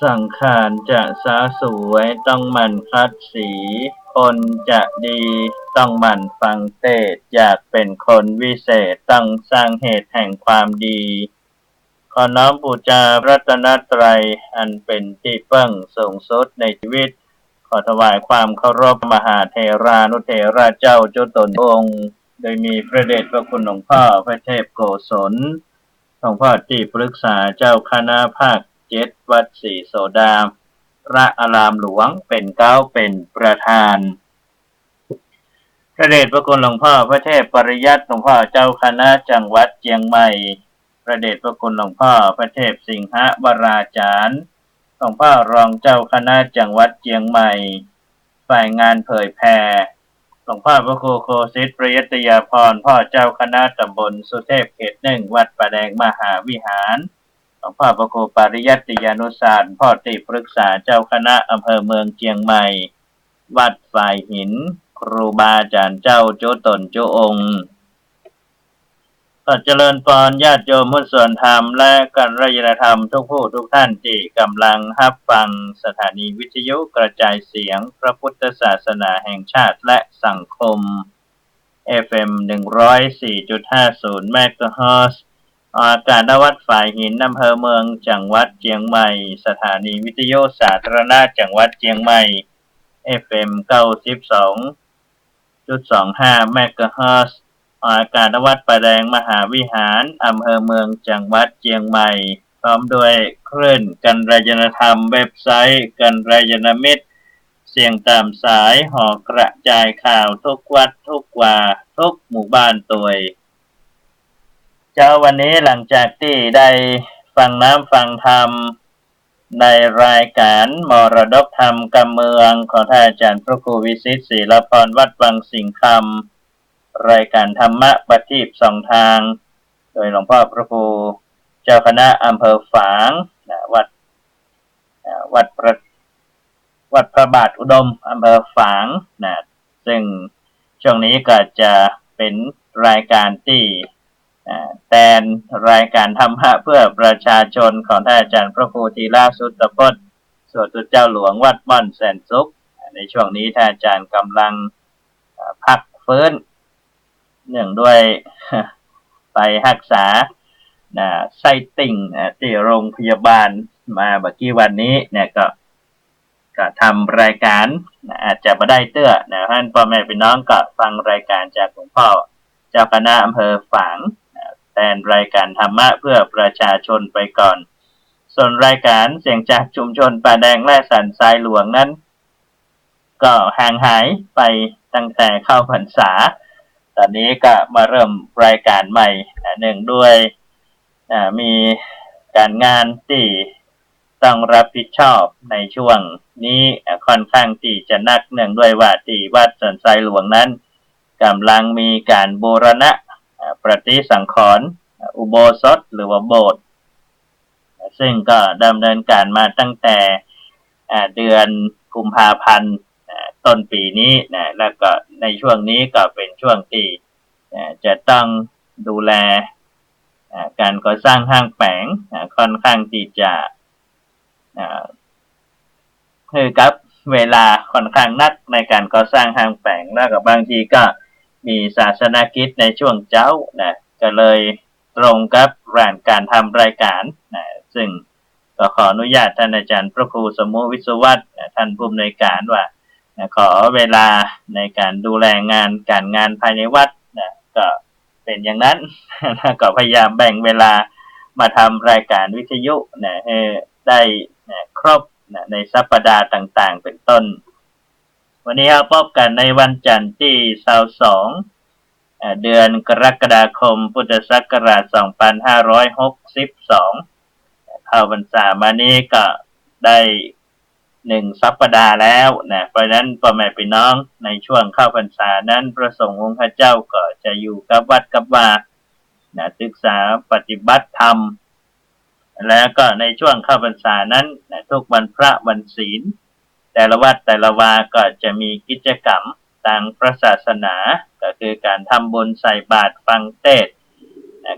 สังขารจะสาสวยต้องหมั่นคัดสีคนจะดีต้องหมั่นฟังเทศน์อยากเป็นคนวิเศษต้องสร้างเหตุแห่งความดีขอน้อมบูชาพระรัตนตรัยอันเป็นที่พึ่งสูงสุดในชีวิตขอถวายความเคารพมหาเถรานุเถระเจ้าจุตนองค์โดยมีพระเดชพระคุณหลวงพ่อพระเทพโกศลหลวงพ่อที่ปรึกษาเจ้าคณะภาค7วัดศรีโสดาพระอารามหลวงเป็นเก้าเป็นประธานพระเดชพระคุณหลวงพ่อพระเทพปริยัติหลวงพ่อเจ้าคณะจังหวัดเชียงใหม่พระเดชพระคุณหลวงพ่อพระเทพสิงหวราจารย์หลวงพ่อรองเจ้าคณะจังหวัดเชียงใหม่ฝ่ายงานเผยแผ่หลวงพ่อพระครูโคสิทธิ์ประยตยาพรพ่อเจ้าคณะตำบลสุเทพเขต1วัดป่าแดงมหาวิหารหลวงพ่อพระครูปริยัติยานุสารพ่อติปรึกษาเจ้าคณะอำเภอเมืองเชียงใหม่วัดฝ่ายหินครูบาอาจารย์เจ้าจุตนจุองค์ก็เจริญพรญาติโยมผู้ส่วนธรรมและกัลยาณธรรมทุกผู้ทุกท่านที่กำลังรับฟังสถานีวิทยุกระจายเสียงพระพุทธศาสนาแห่งชาติและสังคม FM 104.50 เมกะเฮิรตซ์อากาศณวัดฝ่ายหินอำเภอเมืองจังหวัดเชียงใหม่สถานีวิทยุสาธารณะจังหวัดเชียงใหม่ FM 92.25 เมกะเฮิรตซ์อากาศณวัดป่าแดงมหาวิหารอำเภอเมืองจังหวัดเชียงใหม่พร้อมด้วยคลื่นกัลยาณธรรมเว็บไซต์กัลยาณมิตรเสียงตามสายห่อกระจายข่าวทุกวัดทุกวาทุกหมู่บ้านตัวยเจ้าวันนี้หลังจากที่ได้ฟังน้ำฟังธรรมในรายการมรดกธรรมกำเมืองของท่านอาจารย์พระครูวิสิทธิ์ศิลพรวัดวังสิงห์คำรายการธรรมะประทีปสองทางโดยหลวงพ่อพระครูเจ้าคณะอำเภอฝางวัดพระบาทอุดมอำเภอฝางซึ่งช่วงนี้ก็จะเป็นรายการที่แทนรายการธรรมะเพื่อประชาชนของท่านอาจารย์พระครูธีระสุตตพจน์สวดเจ้าหลวงวัดม่อนแสนสุขในช่วงนี้ท่านอาจารย์กำลังพักฟื้นเนื่องด้วยไปรักษาไส้ติ่งที่โรงพยาบาลมาเมื่อกี้วันนี้เนี่ยก็ทำรายการอาจจะไม่ได้เตื้อท่านพ่อแม่พี่น้องก็ฟังรายการจากหลวงพ่อเจ้าคณะอำเภอฝางแทนรายการธรรมะเพื่อประชาชนไปก่อนส่วนรายการเสียงจากชุมชนป่าแดงและสันทรายหลวงนั้นก็ห่างหายไปตั้งแต่เข้าพรรษาตอนนี้ก็มาเริ่มรายการใหม่หนึ่งด้วยมีการงานที่ต้องรับผิดชอบในช่วงนี้ค่อนข้างที่จะหนักเนื่องด้วยว่าที่วัดสันทรายหลวงนั้นกำลังมีการบูรณะประฏิสังขรณ์อุโบสถหรือว่าโบสถ์ซึ่งก็ดำเนินการมาตั้งแต่เดือนกุมภาพันธ์ต้นปีนี้แล้วก็ในช่วงนี้ก็เป็นช่วงที่จะต้องดูแลการก่อสร้างห้างแผงค่อนข้างที่จะคือกับเวลาค่อนข้างนักในการก่อสร้างห้างแผงแล้วก็บางทีก็มีศาสนกิจในช่วงเช้าก็เลยตรงกับการทำรายการซึ่งก็ขออนุญาตท่านอาจารย์พระครูสมุวิศวัตรท่านผู้อำนวยการว่าขอเวลาในการดูแลการงานภายในวัดก็เป็นอย่างนั้นก็พยายามแบ่งเวลามาทำรายการวิทยุให้ได้ครบในสัปดาห์ต่างๆเป็นต้นวันนี้เราพบกันในวันจันทร์ที่22เดือนกรกฎาคมพุทธศักราช2562เข้าพรรษามานี้ก็ได้1สัปดาห์แล้วเพราะฉะนั้นพ่อแม่พี่น้องในช่วงเข้าพรรษานั้นพระสงฆ์องค์พระเจ้าก็จะอยู่กับวัดกับวาศึกษาปฏิบัติธรรมแล้วก็ในช่วงเข้าพรรษานั้นทุกวันพระวันศีลแต่ละวัดแต่ละวาก็จะมีกิจกรรมทางพระศาสนาก็คือการทำบุญใส่บาตรฟังเทศน์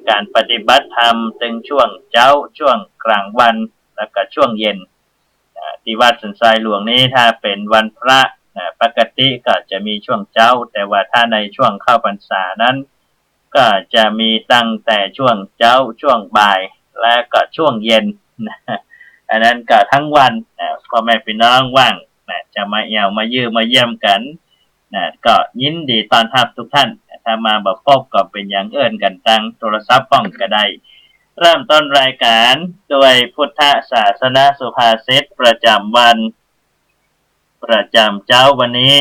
การปฏิบัติธรรมถึงช่วงเช้าช่วงกลางวันแล้วก็ช่วงเย็น ที่วัดสันทรายหลวงนี้ถ้าเป็นวันพระปกติก็จะมีช่วงเช้าแต่ว่าถ้าในช่วงเข้าพรรษานั้นก็จะมีตั้งแต่ช่วงเช้าช่วงบ่ายและก็ช่วงเย็นอันนั้นก็ทั้งวันพ่อแม่พี่น้องว่างจะมาเอี่ยวมายื้อมาเยี่ยมกันก็ยินดีต้อนรับทุกท่านถ้ามาบ่พบก็เป็นอย่างเอิ้นกันทางโทรศัพท์ป้องก็ได้เริ่มต้นรายการด้วยพุทธศาสนาสุภาษิตประจำวันประจำเจ้าวันนี้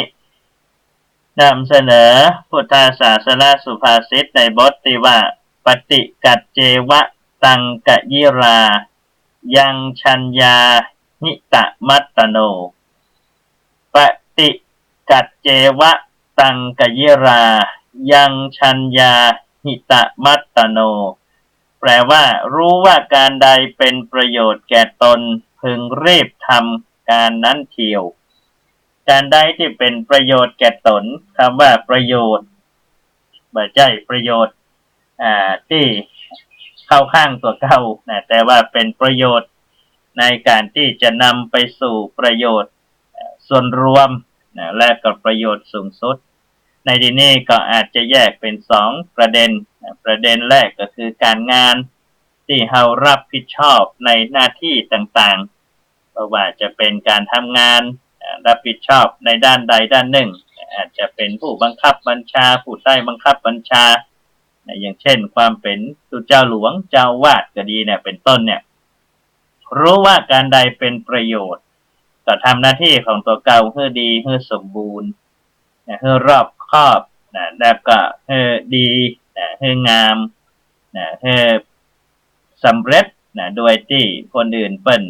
นำเสนอพุทธศาสนาสุภาษิตในบทที่ว่าปฏิกัจเจวะตังกะยิรายังชัญญาหิตะมัตตโนปฏิกัจเจวะตังกะยิรายังชัญญาหิตะมัตตโนแปลว่ารู้ว่าการใดเป็นประโยชน์แก่ตนพึงรีบทำการนั้นเทียวการใดที่เป็นประโยชน์แก่ตนคำว่าประโยชน์บ่ใช่ประโยชน์ที่เข้าข้างตัวเก่าแต่ว่าเป็นประโยชน์ในการที่จะนำไปสู่ประโยชน์ส่วนรวมและก็ประโยชน์สูงสุดในที่นี้ก็อาจจะแยกเป็น2ประเด็นประเด็นแรกก็คือการงานที่เรารับผิดชอบในหน้าที่ต่างๆเพราะว่าจะเป็นการทำงานรับผิดชอบในด้านใดด้านหนึ่งอาจจะเป็นผู้บังคับบัญชาผู้ใต้บังคับบัญชาอย่างเช่นความเป็นเจ้าหลวงเจ้าวาดก็ดีเป็นต้นรู้ว่าการใดเป็นประโยชน์ก็ทำหน้าที่ของตัวเก่าให้ดีให้สมบูรณ์ให้รอบคอบแล้วก็ให้ดีให้งามให้สำเร็จโดยที่คนอื่นเปิ้น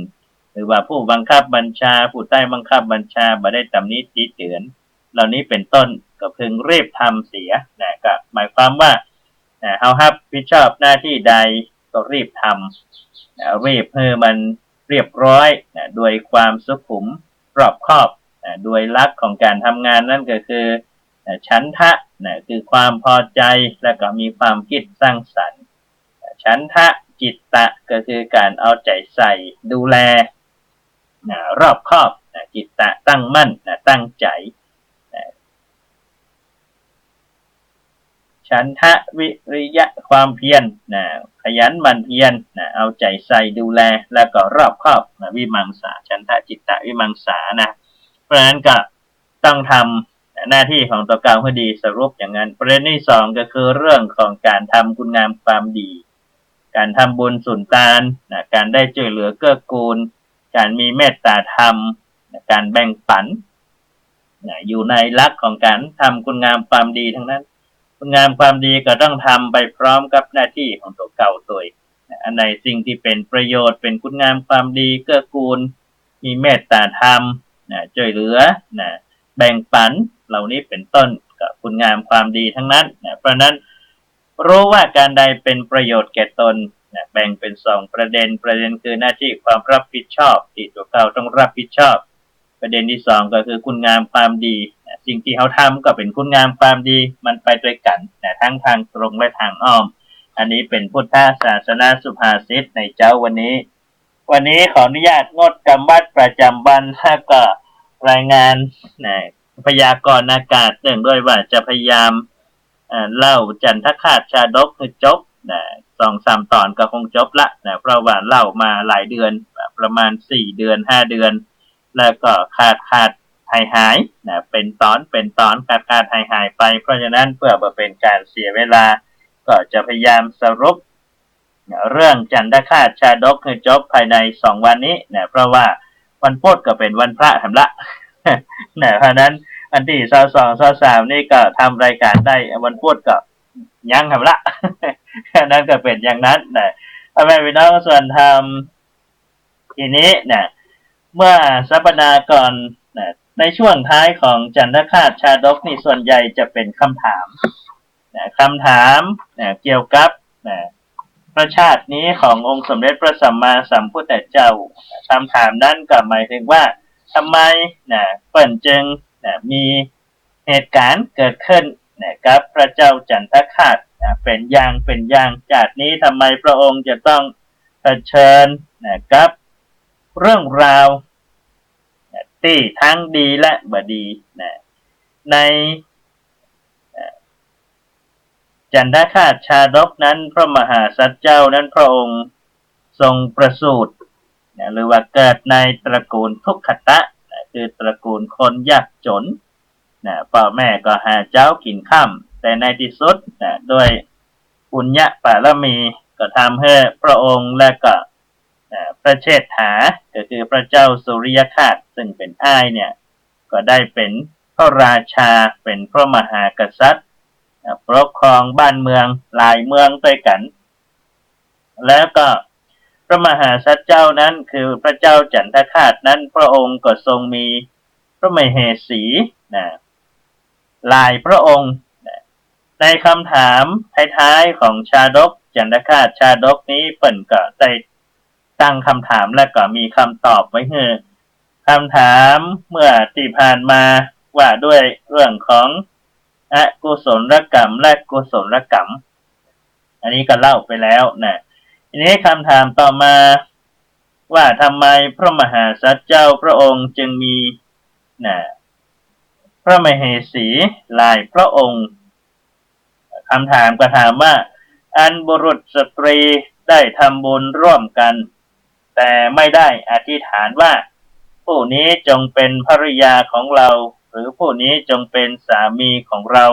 หรือว่าผู้บังคับบัญชาผู้ใต้บังคับบัญชาบ่ได้ตำหนิติเตือนเหล่านี้เป็นต้นก็พึงรีบทำเสียก็หมายความว่าเฮารับผิดชอบหน้าที่ใดก็รีบทำรีบให้มันเรียบร้อยโดยความสุขุมรอบคอบโดยหลักของการทำงานนั่นก็คือฉันทะคือความพอใจและก็มีความคิดสร้างสรรค์ฉันทะจิตตะก็คือการเอาใจใส่ดูแลรอบคอบจิตตะตั้งมั่นตั้งใจฉันทะวิริยะความเพียรขยันหมั่นเพียรเอาใจใส่ดูแลแล้วก็รอบคอบวิมังสาฉันทะจิตตะวิมังสาเพราะฉะนั้นก็ต้องทำหน้าที่ของตัวเก่าให้ดีสรุปอย่างนั้นประเด็นที่2ก็คือเรื่องของการทำคุณงามความดีการทำบุญสุนทานการได้ช่วยเหลือเกื้อกูลการมีเมตตาธรรมการแบ่งปันอยู่ในหลักของการทำคุณงามความดีทั้งนั้นคุณงามความดีก็ต้องทำไปพร้อมกับหน้าที่ของตัวเก่าตัวอันไหนสิ่งที่เป็นประโยชน์เป็นคุณงามความดีเกื้อกูลมีเมตตาธรรมช่วยเหลือแบ่งปันเหล่านี้เป็นต้นก็คุณงามความดีทั้งนั้นเพราะนั้นรู้ว่าการใดเป็นประโยชน์แก่ตนแบ่งเป็น2ประเด็นคือหน้าที่ความรับผิดชอบที่ตัวเก่าต้องรับผิดชอบประเด็นที่2ก็คือคุณงามความดีสิ่งที่เขาทำก็เป็นคุณงามความดีมันไปด้วยกันทั้งทางตรงและทางอ้อมอันนี้เป็นพุทธศาสนาสุภาษิตในเจ้าวันนี้ขออนุญาตงดกรรมวัดประจำวันแล้วก็รายงานพยากรณ์อากาศเนื่องด้วยว่าจะพยายามเล่าจันทคาตชาดกให้จบ2-3 ตอนก็คงจบละเพราะว่าเล่ามาหลายเดือนประมาณ4 เดือน 5 เดือนแล้วก็ขาดหายเป็นตอนขาดหายไปเพราะฉะนั้นเพื่อบ่เป็นการเสียเวลาก็จะพยายามสรุปเรื่องจันทคาตชาดกให้จบภายใน2 วันนี้เพราะว่าวันพุธก็เป็นวันพระทำละเพราะนั้นอันที่22 23นี่ก็ทำรายการได้วันพุธก็ยังทำละนั่นก็เป็นอย่างนั้นพ่อแม่พี่น้องส่วนทำทีนี้เมื่อสัปดาห์ก่อนในช่วงท้ายของจันทคาตชาดกนี่ส่วนใหญ่จะเป็นคำถามเกี่ยวกับพระชาตินี้ขององค์สมเด็จพระสัมมาสัมพุทธเจ้าคำถามนั้นก็หมายถึงว่าทำไมเปิ้นจึงมีเหตุการณ์เกิดขึ้นกับพระเจ้าจันทคาตเป็นอย่างจากนี้ทำไมพระองค์จะต้องเผชิญกับเรื่องราว ที่ทั้งดีและบดีนะในจันทคาตชาดกนั้นพระมหาสัจเจ้านั้นพระองค์ทรงประสูติหรือว่าเกิดในตระกูลทุกขตะคือตระกูลคนยากจนพ่อแม่ก็หาเจ้ากินข้ามแต่ในที่สุดด้วยปุญญบารมีก็ทำให้พระองค์และก็พระเชษฐาก็คือพระเจ้าสุริยคาตซึ่งเป็นอ้ายเนี่ยก็ได้เป็นพระราชาเป็นพระมหากษัตริย์ปกครองบ้านเมืองหลายเมืองด้วยกันแล้วก็พระมหาสัจเจ้านั้นคือพระเจ้าจันทคาตนั้นพระองค์ก็ทรงมีพระมเหสีหลายพระองค์ในคำถามท้ายๆของชาดกจันทคาตชาดกนี้เปิ่นก็ได้ตั้งคำถามและก็มีคำตอบไว้ให้คำถามเมื่อที่ผ่านมาว่าด้วยเรื่องของอกุศลกรรมและกุศลกรรมอันนี้ก็เล่าไปแล้วทีนี้คำถามต่อมาว่าทำไมพระมหาสัจเจ้าพระองค์จึงมีพระมเหสีหลายพระองค์คำถามก็ถามว่าอันบุรุษสตรีได้ทำบุญร่วมกันแต่ไม่ได้อธิษฐานว่าผู้นี้จงเป็นภริยาของเราหรือผู้นี้จงเป็นสามีของเรา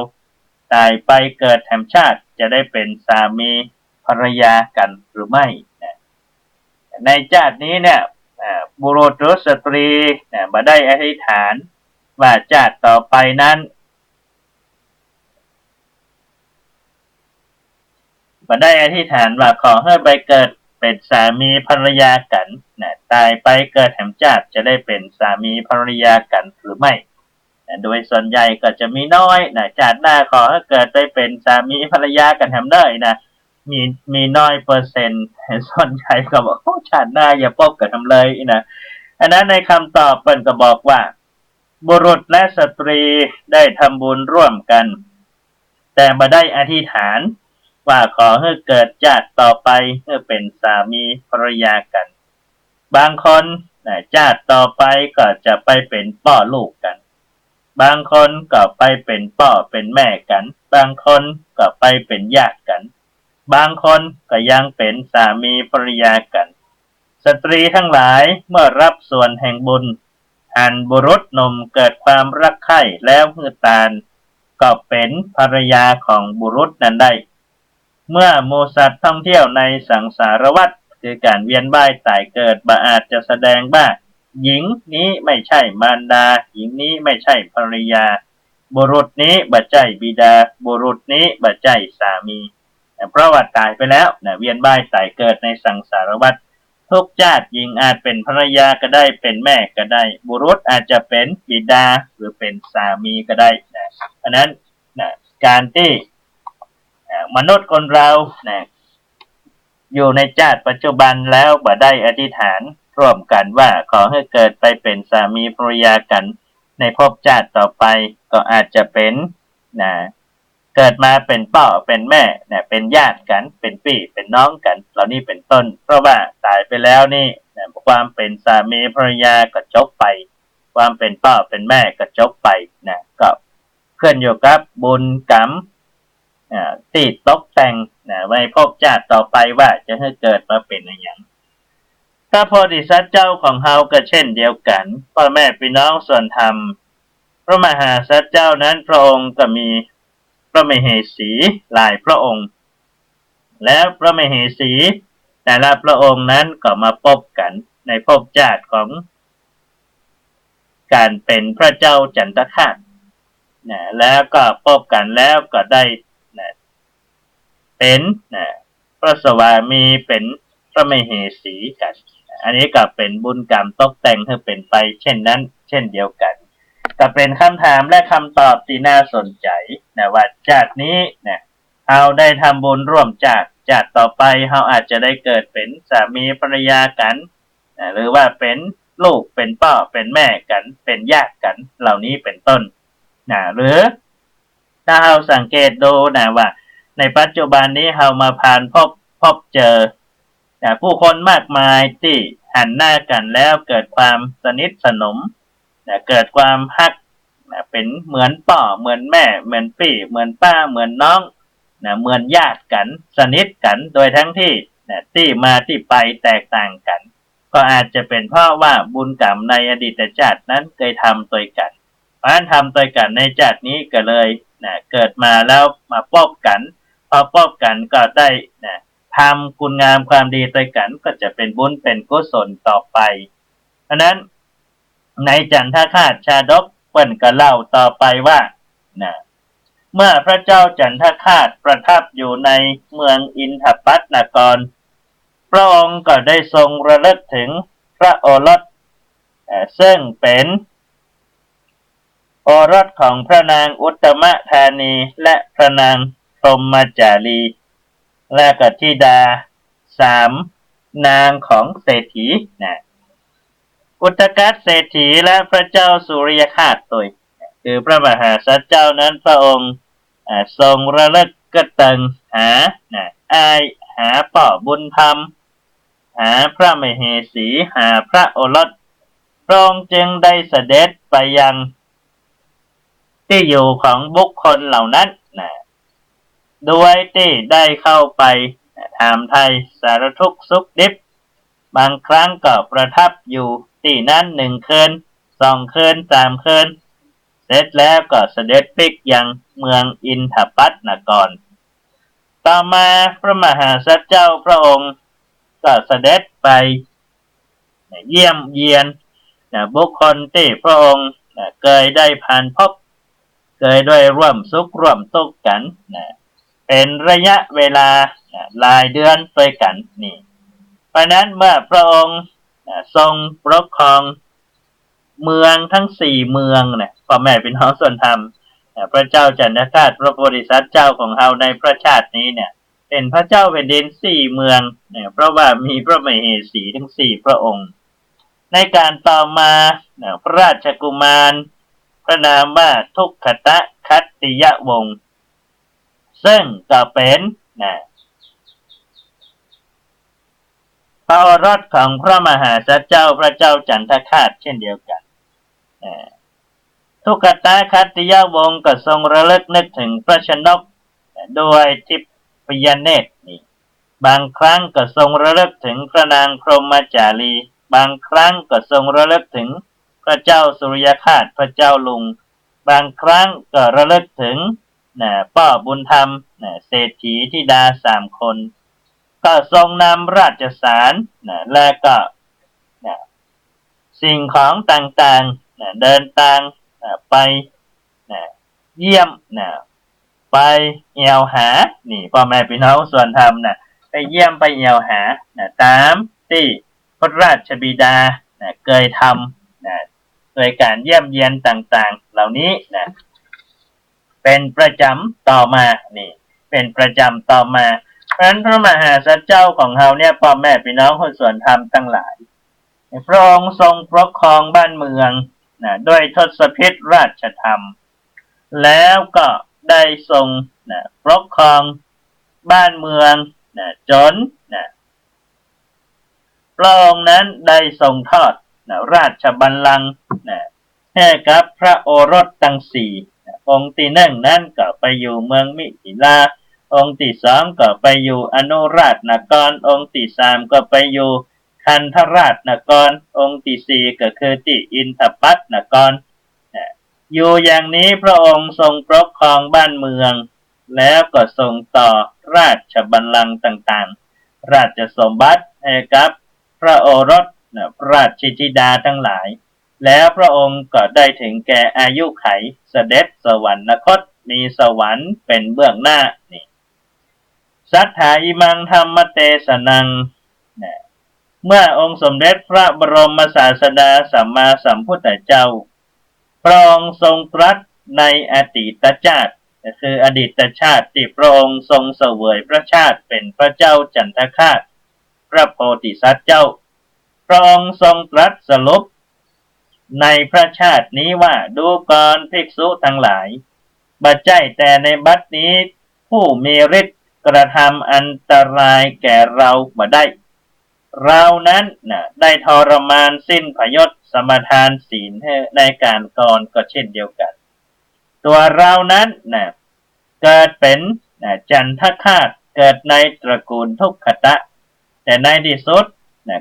ตายไปเกิดแห่งชาติจะได้เป็นสามีภรรยากันหรือไม่ในชาตินี้เนี่ยบุรุษหรือสตรีมาได้อธิษฐานว่าชาติต่อไปนั้นมาได้อธิษฐานว่าขอให้ไปเกิดเป็นสามีภรรยากันตายไปเกิดแห่งชาติจะได้เป็นสามีภรรยากันหรือไม่โดยส่วนใหญ่ก็จะมีน้อยชาติหน้าขอให้เกิดได้เป็นสามีภรรยากันแห่งได้มีน้อยเปอร์เซ็นต์ส่วนใหญ่ก็บอกชาติหน้าอย่าพบกันทำเลยอันนั้นในคำตอบเปิ้นก็บอกว่าบุรุษและสตรีได้ทำบุญร่วมกันแต่ไม่ได้อธิษฐานว่าขอให้เกิดชาติต่อไปให้เป็นสามีภรรยากันบางคนชาติต่อไปก็จะไปเป็นพ่อลูกกันบางคนก็ไปเป็นพ่อเป็นแม่กันบางคนก็ไปเป็นญาติกันบางคนก็ยังเป็นสามีภรรยากันสตรีทั้งหลายเมื่อรับส่วนแห่งบุญอันบุรุษหนุ่มเกิดความรักใคร่แล้วฮือตาลก็เป็นภรรยาของบุรุษนั้นได้เมื่อหมู่สัตว์ท่องเที่ยวในสังสารวัฏคือการเวียนว่ายตายเกิดบ่อาจจะแสดงว่าหญิงนี้ไม่ใช่มารดาหญิงนี้ไม่ใช่ภรรยาบุรุษนี้บ่ใช่บิดาบุรุษนี้บ่ใช่สามีเพราะว่าตายไปแล้วเวียนว่ายตายเกิดในสังสารวัฏทุกชาติหญิงอาจเป็นภรรยาก็ได้เป็นแม่ก็ได้บุรุษอาจจะเป็นบิดาหรือเป็นสามีก็ได้อันนั้นการที่มนุษย์คนเราอยู่ในชาติปัจจุบันแล้วบ่ได้อธิษฐานร่วมกันว่าขอให้เกิดไปเป็นสามีภรรยากันในภพชาติต่อไปก็อาจจะเป็นเกิดมาเป็นพ่อเป็นแม่เป็นญาติกันเป็นพี่เป็นน้องกันเหล่านี้เป็นต้นเพราะว่าตายไปแล้วนี่ความเป็นสามีภรรยาก็จบไปความเป็นพ่อเป็นแม่ก็จบไปก็ขึ้นอยู่กับบุญกรรมที่ตกแต่งไว้ภพชาติต่อไปว่าจะให้เกิดมาเป็นอะไรอย่างถ้าโพธิสัตว์เจ้าของเฮาก็เช่นเดียวกันพ่อแม่พี่น้องส่วนธรรมพระมหาสัตว์เจ้านั้นพระองค์ก็มีพระมเหสีหลายพระองค์แล้วพระมเหสีแต่ละพระองค์นั้นก็มาพบกันในภพชาติของการเป็นพระเจ้าจันทคาตแล้วก็พบกันแล้วก็ได้เป็นพระสวามีเป็นพระมเหสีกันอันนี้ก็เป็นบุญกรรมตกแต่งให้เป็นไปเช่นนั้นเช่นเดียวกันก็เป็นคำถามและคำตอบที่น่าสนใจว่าชาตินี้เราได้ทำบุญร่วมชาติต่อไปเราอาจจะได้เกิดเป็นสามีภรรยากันหรือว่าเป็นลูกเป็นพ่อเป็นแม่กันเป็นญาติกันเหล่านี้เป็นต้นหรือถ้าเราสังเกตดูว่าในปัจจุบันนี้เรามาผ่านพบเจอผู้คนมากมายที่หันหน้ากันแล้วเกิดความสนิทสนม เกิดความฮักเป็นเหมือนป่อเหมือนแม่เหมือนพี่เหมือนป้าเหมือนน้องเหมือนญาติกันสนิทกันโดยทั้งที่ที่มาที่ไปแตกต่างกันก็อาจจะเป็นเพราะว่าบุญกรรมในอดีตชาตินั้นเคยทำตัวกันเพราะฉะนั้นทำตัวกันในชาตินี้ก็เลยเกิดมาแล้วมาพบกันพอพบกันก็ได้ทำคุณงามความดีตัวกันก็จะเป็นบุญเป็นกุศลต่อไปเพราะนั้นในจันทคาตชาดกเปิ้นก็เล่าต่อไปว่าเมื่อพระเจ้าจันทคาตประทับอยู่ในเมืองอินทปัตนครพระองค์ก็ได้ทรงระลึกถึงพระโอรสซึ่งเป็นโอรสของพระนางอุตตมธานีและพระนางพรหมจารีและก็ธิดา3 นางของเศรษฐีอุตกัสเศรษฐีและพระเจ้าสุริยคาตตัวคือพระมหาสัจเจ้านั้นพระองค์ทรงระลึกกระตึงหาอายหาป่อบุญธรรมหาพระมเหสีหาพระโอรสพระองค์จึงได้เสด็จไปยังที่อยู่ของบุคคลเหล่านั้นด้วยที่ได้เข้าไปถามไทยสารทุกข์สุขดิบบางครั้งก็ประทับอยู่ที่นั้น1 คืน 2 คืน 3 คืนเสร็จแล้วก็เสด็จปิกยังเมืองอินทปัตนครต่อมาพระมหาสัจเจ้าพระองค์ก็เสด็จไปเยี่ยมเยียนบุคคลที่พระองค์เคยได้ผ่านพบเคยได้ร่วมสุขร่วมทุกข์กันเป็นระยะเวลาหลายเดือนด้วยกันนี่เพราะนั้นเมื่อพระองค์ทรงปกครองเมืองทั้ง4 เมืองพ่อแม่พี่น้องส่วนธรรมพระเจ้าจันทคาตพระโพธิสัตว์เจ้าของเราในพระชาตินี้เป็นพระเจ้าแผ่นดิน4 เมืองเพราะว่ามีพระมเหสีทั้ง4 พระองค์ในการต่อมาพระราชกุมารพระนามว่าทุกขตะคัตติยวงศ์ซึ่งก็เป็นพระโอรสของพระมหาสัจเจ้าพระเจ้าจันทคาตเช่นเดียวกันทุกขตะคัตติยวงศ์ก็ทรงระลึกนึกถึงพระชนกโดยทิพยเนตรบางครั้งก็ทรงระลึกถึงพระนางพรหมจารีบางครั้งก็ทรงระลึกถึงพระเจ้าสุริยคาตพระเจ้าลุงบางครั้งก็ระลึกถึงป้อบุญธรรมเศรษฐีธิดา3 คนก็ทรงนำราชสารและก็สิ่งของต่างๆเดินทางไปเยี่ยมไปเอี่ยวหานี่พ่อแม่พี่น้องส่วนธรรมไปเยี่ยมไปเอี่ยวหาตามที่พระราชบิดาเคยทำโดยการเยี่ยมเยียนต่างๆเหล่านี้เป็นประจำต่อมานี่เป็นประจำต่อมาเพราะฉะนั้นพระมหาสัจเจ้าของเราพ่อแม่พี่น้องคนส่วนธรรมทั้งหลายพระองค์ทรงปกครองบ้านเมืองด้วยทศพิธราชธรรมแล้วก็ได้ทรงปกครองบ้านเมืองจนพระองค์นั้นได้ทรงทอดราชบัลลังก์ให้กับพระโอรสทั้ง4องค์ที่1นั้นก็ไปอยู่เมืองมิถิลาองค์ที่2ก็ไปอยู่อนุราชนครองค์ที่3ก็ไปอยู่คันธราชนครองค์ที่4ก็คือที่อินทปัตนครอยู่อย่างนี้พระองค์ทรงปกครองบ้านเมืองแล้วก็ทรงต่อราชบัลลังก์ต่างๆราชสมบัติให้กับพระโอรสพระราชธิดาทั้งหลายแล้วพระองค์ก็ได้ถึงแก่อายุไขเสด็จสวรรคตมีสวรรค์เป็นเบื้องหน้านี่สัทธาอิมังธรรมเตสนังเมื่อองค์สมเด็จพระบรมศาสดาสัมมาสัมพุทธเจ้าพระองค์ทรงตรัสในอดีตชาติคืออดีตชาติที่พระองค์ทรงเสวยพระชาติเป็นพระเจ้าจันทคาตพระโพธิสัตว์เจ้าพระองค์ทรงตรัสสรุปในพระชาตินี้ว่าดูก่อนภิกษุทั้งหลายบัดใจแต่ในบัดนี้ผู้มีฤทธิ์กระทำอันตรายแก่เราบ่ได้ เรานั้นได้ทรมานสิ้นพยศสมทานศีลในการก่อนก็เช่นเดียวกันตัวเรานั้นเกิดเป็นจันทคาตเกิดในตระกูลทุกขตะแต่ในที่สุด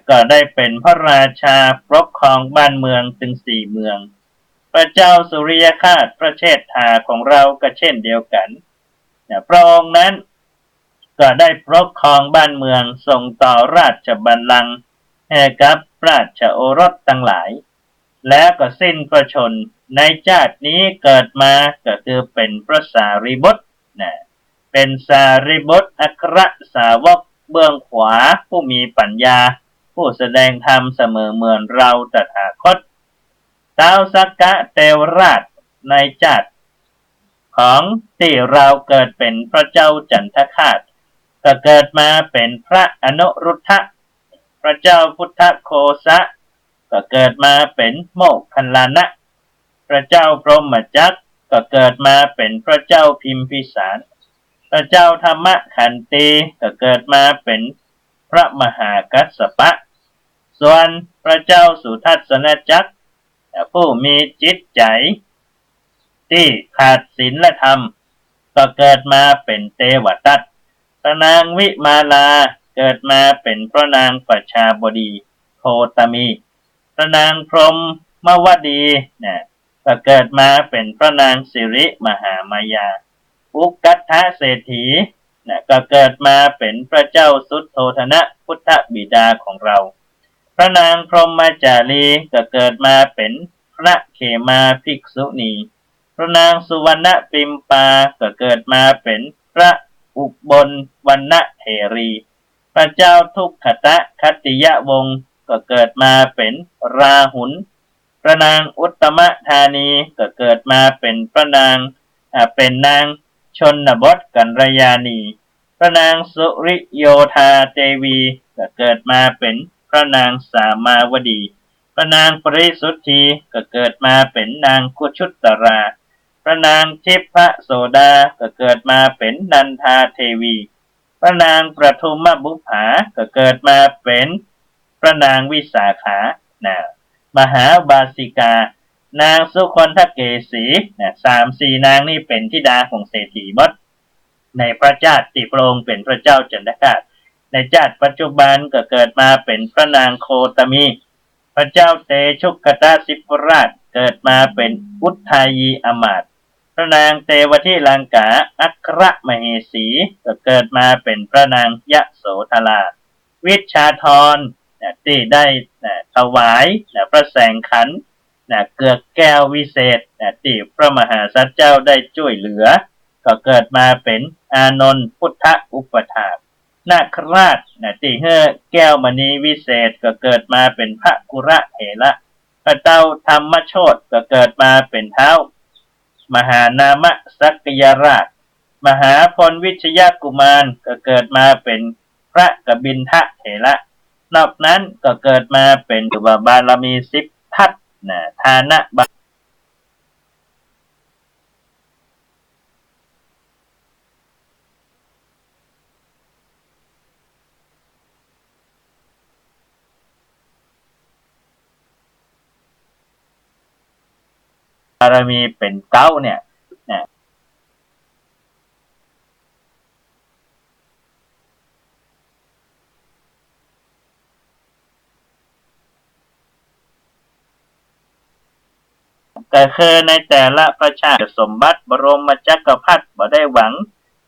ก็ได้เป็นพระราชาปกครองบ้านเมืองถึง4 เมืองพระเจ้าสุริยคาตพระเชษฐาของเราก็เช่นเดียวกันพระองค์นั้นก็ได้ปกครองบ้านเมืองส่งต่อราชบัลลังก์ให้กับราชโอรสทั้งหลายแล้วก็สิ้นพระชนในชาตินี้เกิดมาก็คือเป็นพระสารีบุตรเป็นสารีบุตรอัครสาวกเบื้องขวาผู้มีปัญญาผู้แสดงธรรมเสมอเหมือนเราตถาคตท้าวสักกะเทวราชในชาติของที่เราเกิดเป็นพระเจ้าจันทคาตก็เกิดมาเป็นพระอนุรุทธะพระเจ้าพุทธโคสะก็เกิดมาเป็นโมคคัลลานะพระเจ้าพรหมจักรก็เกิดมาเป็นพระเจ้าพิมพิสารพระเจ้าธรรมขันตีก็เกิดมาเป็นพระมหากัสสปะส่วนพระเจ้าสุทัศนจักรผู้มีจิตใจที่ขาดศีลธรรมก็เกิดมาเป็นเทวทัตพระนางวิมาลาเกิดมาเป็นพระนางประชาบดีโคตมีพระนางพรหมวดีก็เกิดมาเป็นพระนางสิริมหามายาอุกัฏฐเศรษฐีก็เกิดมาเป็นพระเจ้าสุทโธทนะพุทธบิดาของเราพระนางพรหมจารีก็เกิดมาเป็นพระเขมาภิกษุณีพระนางสุวรรณปิมปาก็เกิดมาเป็นพระอุบลวรรณเถรีพระเจ้าทุกขตะคัตติยวงศ์ก็เกิดมาเป็นราหุลพระนางอุตตมธานีก็เกิดมาเป็นพระนางเป็นนางชนบทกัลยาณีพระนางสุริโยธาเทวีก็เกิดมาเป็นพระนางสามาวดีพระนางปริสุทธีก็เกิดมาเป็นนางกุชุตราพระนางทิพโสดาก็เกิดมาเป็นนันทาเทวีพระนางประทุมบุภาก็เกิดมาเป็นพระนางวิสาขามหาบาสิกานางสุคนทเกษี3-4 นางนี่เป็นธิดาของเศรษฐีหมดในพระเจ้าที่พระองค์เป็นพระเจ้าจันทคาตในชาติปัจจุบันก็เกิดมาเป็นพระนางโคตมีพระเจ้าเตชุกตสิปราชเกิดมาเป็นอุทายีอมาตย์พระนางเทวทิลังกาอัครมเหสีก็เกิดมาเป็นพระนางยโสธราวิชาธรที่ได้ถวายพระแสงขันธ์เกือกแก้ววิเศษที่พระมหาสัจเจ้าได้ช่วยเหลือก็เกิดมาเป็นอานนท์พุทธอุปถากนาคราชที่เฮ่อแก้วมณีวิเศษก็เกิดมาเป็นพระกุระเถระพระเจ้าธรรมโชติก็เกิดมาเป็นเท้ามหานามสักยราชมหาพลวิชยกุมารก็เกิดมาเป็นพระกบินทเถระนอกนั้นก็เกิดมาเป็นบารมี10 ทัศทานะบารมีเป็นเก้าก็คือในแต่ละประชาสมบัติบรมจักรพรรดิบ่ได้หวัง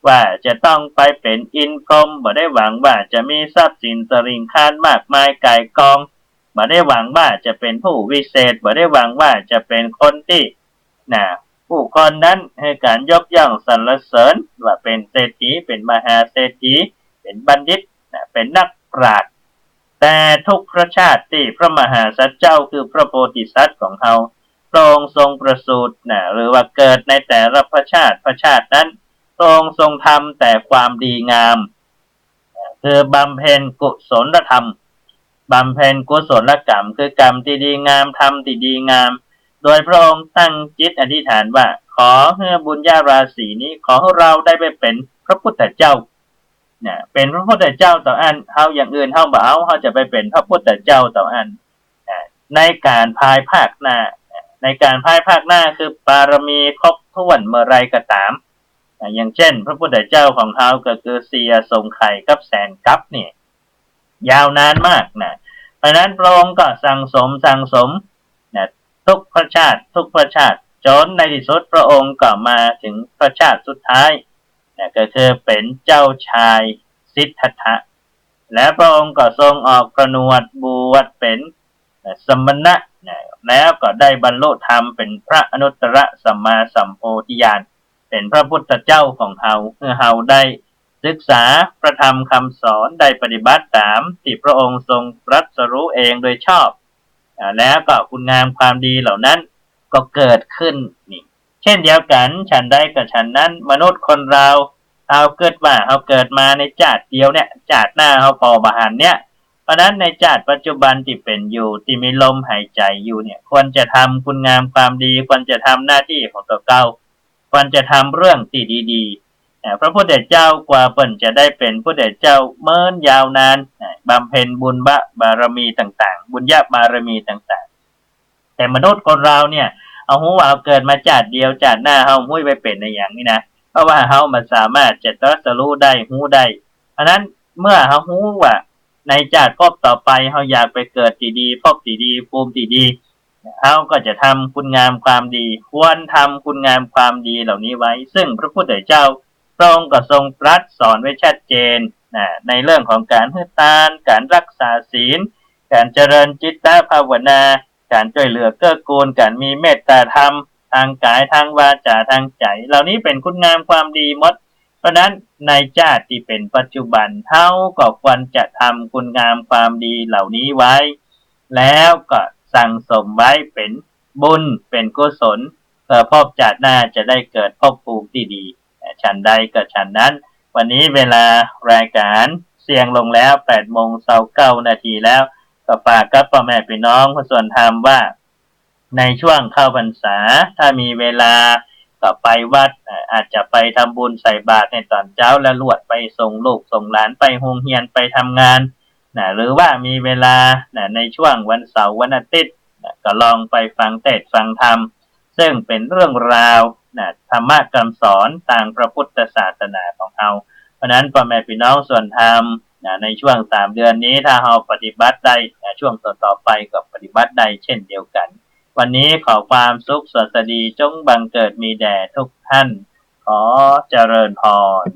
ว่าจะต้องไปเป็นอินพรหมบ่ได้หวังว่าจะมีทรัพย์สินสริงคารมากมายก่ายกองบ่ได้หวังว่าจะเป็นผู้วิเศษบ่ได้หวังว่าจะเป็นคนที่ผู้คนนั้นให้การยกย่องสรรเสริญว่าเป็นเศรษฐีเป็นมหาเศรษฐีเป็นบัณฑิตเป็นนักปราชญ์แต่ทุกพระชาติที่พระมหาสัจเจ้าคือพระโพธิสัตว์ของเขาพระองค์ทรงประสูติหรือว่าเกิดในแต่ละพระชาตินั้นพระองค์ทรงทำแต่ความดีงามคือบำเพ็ญกุศลธรรมบำเพ็ญกุศลกรรมคือกรรมที่ดีงามทำที่ดีงามโดยพระองค์ตั้งจิตอธิษฐานว่าขอให้บุญญาราศีนี้ขอให้เราได้ไปเป็นพระพุทธเจ้า เนี่ยเป็นพระพุทธเจ้าต่ออันเฮาอย่างอื่นเฮาบ่เอาเฮาจะไปเป็นพระพุทธเจ้าต่ออันในการภายภาคหน้าในการภายภาคหน้าคือปารมีครบถ้วนเมื่อไรก็ตามอย่างเช่นพระพุทธเจ้าของเฮาก็คือเสียทรงไข่กับแสนกับนี่ยาวนานมากนะเพราะนั้นพระองค์ก็สั่งสมนะทุกพระชาติจนในที่สุดพระองค์ก็มาถึงพระชาติสุดท้ายนะก็คือเป็นเจ้าชายสิทธัตถะและพระองค์ก็ทรงออกประนวดบวชเป็นสมณะนะแล้วก็ได้บรรลุธรรมเป็นพระอนุตตรสัมมาสัมโพธิญาณเป็นพระพุทธเจ้าของเฮาเมื่อเฮาได้ศึกษาพระธรรมคำสอนได้ปฏิบัติตามที่พระองค์ทรงตรัสรู้เองโดยชอบแล้วก็คุณงามความดีเหล่านั้นก็เกิดขึ้นนี่เช่นเดียวกันฉันได้กับฉันนั้นมนุษย์คนเราเอาเกิดมาในชาติเดียวเนี่ยชาติหน้าเอาพอบาหันเนี่ยเพราะนั้นในชาติปัจจุบันที่เป็นอยู่ที่มีลมหายใจอยู่เนี่ยควรจะทำคุณงามความดีควรจะทำหน้าที่ของตัวเก่าควรจะทำเรื่องที่ดีๆพระพุทธเจ้ากว่าเปิ่นจะได้เป็นพุทธเจ้าเมินยาวนานบำเพ็ญบุญบารมีต่างๆบุญญาบารมีต่างๆแต่มนุษย์คนเราเนี่ยเอาหูว่าเอาเกิดมาชาติเดียวชาติหน้าเฮามุ้ยไปเป็นในอย่างนี้นะเพราะว่าเฮามันสามารถจะตรัสรู้ได้หูได้เพราะนั้นเมื่อเฮาหูว่าในชาติภพต่อไปเฮาอยากไปเกิดที่ดีภพที่ดีภูมิที่ดีเฮาก็จะทำคุณงามความดีควรทำคุณงามความดีเหล่านี้ไว้ซึ่งพระพุทธเจ้าพระองค์ก็ทรงตรัสสอนไว้ชัดเจนในเรื่องของการให้ทานการรักษาศีลการเจริญจิตตภาวนาการช่วยเหลือเกื้อกูลการมีเมตตาธรรมทางกายทางวาจาทางใจเหล่านี้เป็นคุณงามความดีหมดเพราะนั้นในชาติที่เป็นปัจจุบันเท่าก็ควรจะทำคุณงามความดีเหล่านี้ไว้แล้วก็สั่งสมไว้เป็นบุญเป็นกุศลเพื่อภพชาติหน้าจะได้เกิดภพภูมิที่ดีฉันใดก็ฉันนั้นวันนี้เวลารายการเสียงลงแล้ว8:29 นาทีแล้วก็ฝากกับพ่อแม่พี่น้องผู้ส่วนธรรมว่าในช่วงเข้าพรรษาถ้ามีเวลาก็ไปวัดอาจจะไปทำบุญใส่บาตรในตอนเช้าแล้วลวดไปส่งลูกส่งหลานไปโรงเรียนไปทำงานหรือว่ามีเวลาในช่วงวันเสาร์วันอาทิตย์ก็ลองไปฟังเทศน์ฟังธรรมซึ่งเป็นเรื่องราวธรรมะคำสอนทางพระพุทธศาสนาของเราเพราะนั้นพ่อแม่พี่น้องส่วนธรรมในช่วง3 เดือนนี้ถ้าเราปฏิบัติได้ช่วงต่อไปก็ปฏิบัติได้เช่นเดียวกันวันนี้ขอความสุขสวัสดีจงบังเกิดมีแด่ทุกท่านขอเจริญพร